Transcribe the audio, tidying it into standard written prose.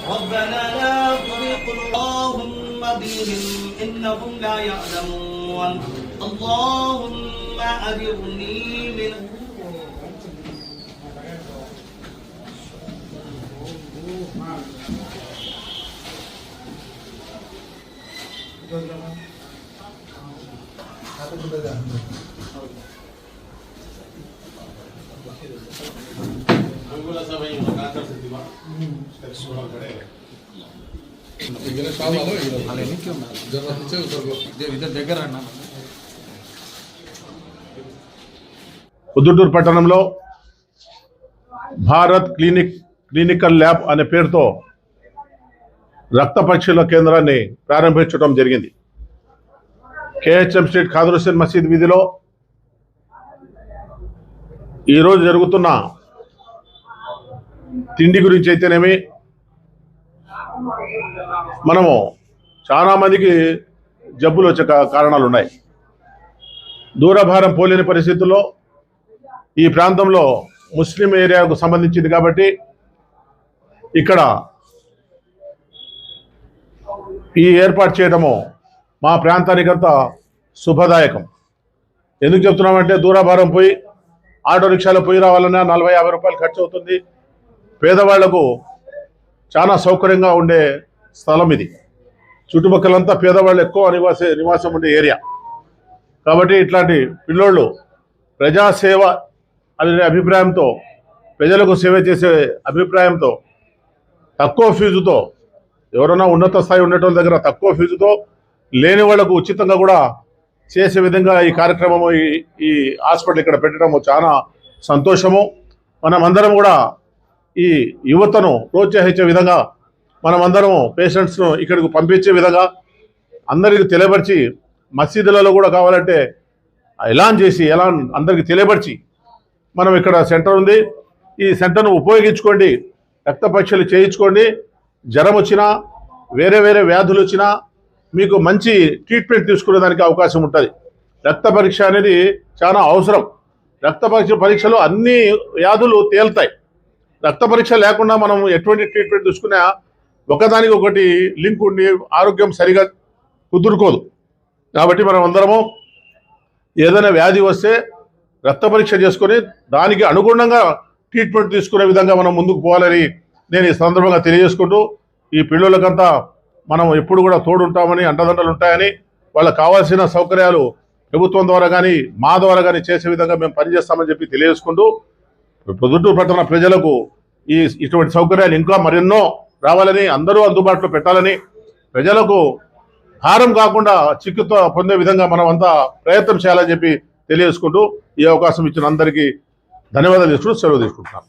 ربنا لا تزغ اللهم بهم إنهم لا يعلمون اللهم أجرني من పొద్దుటూరు పట్టణంలో Bharat clinical lab అనే పేరుతో రక్త పరీక్షల కేంద్రాన్ని ప్రారంభించడం జరిగింది. కేహెచ్ఎం స్ట్రీట్ ఖాదర్ హుస్సేన్ మసీద్ వీధిలో ఈరోజు జరుగుతున్న తిండి గురించి అయితేనేమి, మనము చాలా మందికి జబ్బులు వచ్చే కారణాలు ఉన్నాయి. దూరభారం పోలేని పరిస్థితుల్లో ఈ ప్రాంతంలో ముస్లిం ఏరియాకు సంబంధించింది కాబట్టి ఇక్కడ ఈ ఏర్పాటు చేయడము మా ప్రాంతానికంతా శుభదాయకం. ఎందుకు చెప్తున్నామంటే, దూరభారం పోయి ఆటో రిక్షాలో పోయి రావాలన్నా 40-50 రూపాయలు ఖర్చు అవుతుంది. పేదవాళ్లకు చాలా సౌకర్యంగా ఉండే స్థలం ఇది. చుట్టుపక్కలంతా పేదవాళ్ళు ఎక్కువ నివాసం ఉండే ఏరియా కాబట్టి ఇట్లాంటి పిల్లోళ్ళు ప్రజాసేవ అనే అభిప్రాయంతో, ప్రజలకు సేవ చేసే అభిప్రాయంతో తక్కువ ఫీజుతో, ఎవరైనా ఉన్నత స్థాయి ఉండటం దగ్గర తక్కువ ఫీజుతో, లేని వాళ్లకు ఉచితంగా కూడా చేసే విధంగా ఈ కార్యక్రమము, ఈ హాస్పిటల్ ఇక్కడ పెట్టడము చాలా సంతోషము. మనమందరం కూడా ఈ యువతను ప్రోత్సహించే విధంగా, మనమందరం పేషెంట్స్ను ఇక్కడికి పంపించే విధంగా అందరికీ తెలియపరిచి, మసీదులలో కూడా కావాలంటే ఎలాన్ చేసి అందరికీ తెలియపరిచి, మనం ఇక్కడ సెంటర్ ఉంది, ఈ సెంటర్ను ఉపయోగించుకోండి, రక్త పరీక్షలు చేయించుకోండి, జ్వరం వచ్చినా వేరే వ్యాధులు వచ్చినా మీకు మంచి ట్రీట్మెంట్ తీసుకునేదానికి అవకాశం ఉంటుంది. రక్త పరీక్ష అనేది చాలా అవసరం. రక్త పరీక్షలో అన్ని వ్యాధులు తేలుతాయి. రక్త పరీక్ష లేకుండా మనం ఎటువంటి ట్రీట్మెంట్ తీసుకున్నా ఒకదానికి ఒకటి లింక్ ఉండి ఆరోగ్యం సరిగా కుదురుకోదు. కాబట్టి మనం అందరము ఏదైనా వ్యాధి వస్తే రక్త పరీక్ష చేసుకొని దానికి అనుగుణంగా ట్రీట్మెంట్ తీసుకునే విధంగా మనం ముందుకు పోవాలని నేను ఈ సందర్భంగా తెలియజేసుకుంటూ, ఈ పిల్లలకంతా మనం ఎప్పుడు కూడా తోడుంటామని, అండదండలు ఉంటాయని, వాళ్ళకి కావాల్సిన సౌకర్యాలు ప్రభుత్వం ద్వారా కానీ మా ద్వారా కానీ చేసే విధంగా మేము పనిచేస్తామని చెప్పి తెలియజేసుకుంటూ, పొద్దుటూరు పట్టణ ప్రజలకు ఇటువంటి సౌకర్యాలు ఇంకా మరెన్నో రావాలని, అందరూ అందుబాటులో పెట్టాలని, ప్రజలకు భారం కాకుండా చికిత్స పొందే విధంగా మనం అంతా ప్రయత్నం చేయాలని చెప్పి తెలియజేసుకుంటూ, ఈ అవకాశం ఇచ్చిన అందరికీ ధన్యవాదాలు తీసుకుంటూ సెలవు తీసుకుంటున్నాను.